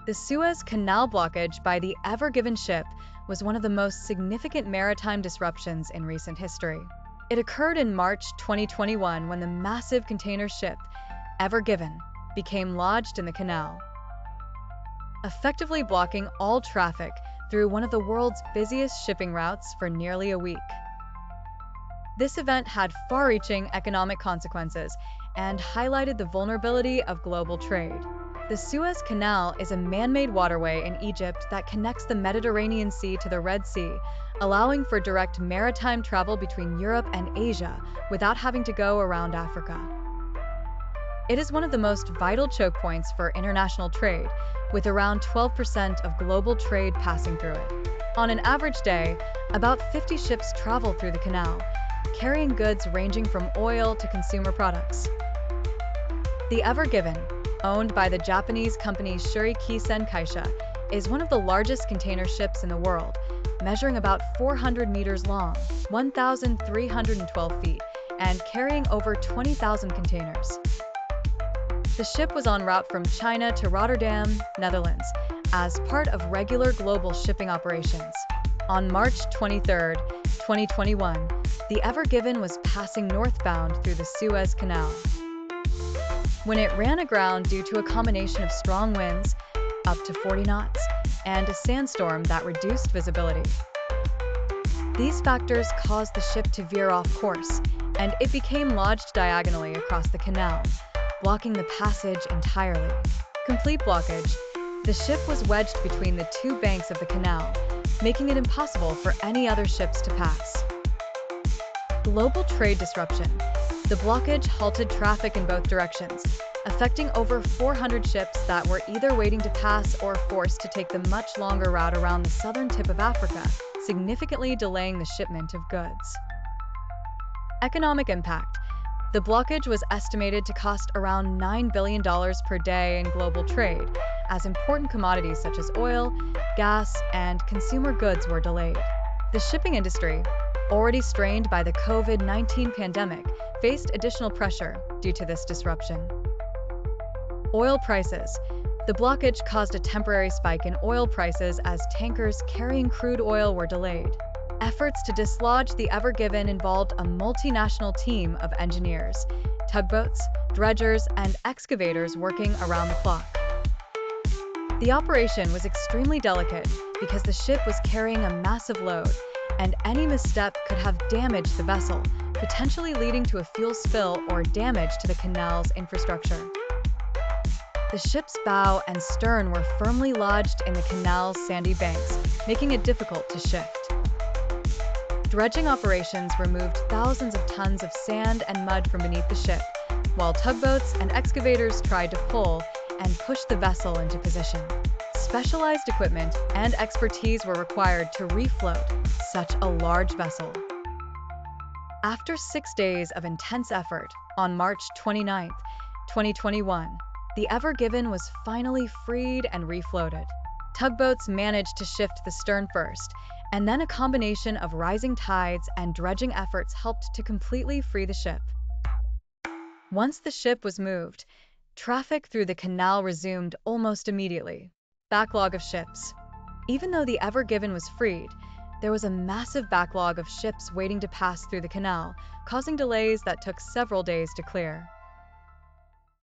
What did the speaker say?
The Suez Canal blockage by the Ever Given ship was one of the most significant maritime disruptions in recent history. It occurred in March 2021 when the massive container ship, Ever Given, became lodged in the canal, effectively blocking all traffic through one of the world's busiest shipping routes for nearly a week. This event had far-reaching economic consequences and highlighted the vulnerability of global trade. The Suez Canal is a man-made waterway in Egypt that connects the Mediterranean Sea to the Red Sea, allowing for direct maritime travel between Europe and Asia without having to go around Africa. It is one of the most vital choke points for international trade, with around 12% of global trade passing through it. On an average day, about 50 ships travel through the canal, carrying goods ranging from oil to consumer products. The Ever Given, owned by the Japanese company Shuri-Kisen Kaisha, is one of the largest container ships in the world, measuring about 400 meters long, 1,312 feet, and carrying over 20,000 containers. The ship was en route from China to Rotterdam, Netherlands, as part of regular global shipping operations. On March 23, 2021, the Ever Given was passing northbound through the Suez Canal when it ran aground due to a combination of strong winds, up to 40 knots, and a sandstorm that reduced visibility. These factors caused the ship to veer off course, and it became lodged diagonally across the canal, blocking the passage entirely. Complete blockage, the ship was wedged between the two banks of the canal, making it impossible for any other ships to pass. Global trade disruption. The blockage halted traffic in both directions, affecting over 400 ships that were either waiting to pass or forced to take the much longer route around the southern tip of Africa, significantly delaying the shipment of goods. Economic impact. The blockage was estimated to cost around $9 billion per day in global trade, as important commodities such as oil, gas, and consumer goods were delayed. The shipping industry, already strained by the COVID-19 pandemic, faced additional pressure due to this disruption. Oil prices. The blockage caused a temporary spike in oil prices as tankers carrying crude oil were delayed. Efforts to dislodge the Ever Given involved a multinational team of engineers, tugboats, dredgers, and excavators working around the clock. The operation was extremely delicate because the ship was carrying a massive load, and any misstep could have damaged the vessel, potentially leading to a fuel spill or damage to the canal's infrastructure. The ship's bow and stern were firmly lodged in the canal's sandy banks, making it difficult to shift. Dredging operations removed thousands of tons of sand and mud from beneath the ship, while tugboats and excavators tried to pull and push the vessel into position. Specialized equipment and expertise were required to refloat such a large vessel. After 6 days of intense effort, on March 29, 2021, the Ever Given was finally freed and refloated. Tugboats managed to shift the stern first, and then a combination of rising tides and dredging efforts helped to completely free the ship. Once the ship was moved, traffic through the canal resumed almost immediately. Backlog of ships. Even though the Ever Given was freed, there was a massive backlog of ships waiting to pass through the canal, causing delays that took several days to clear.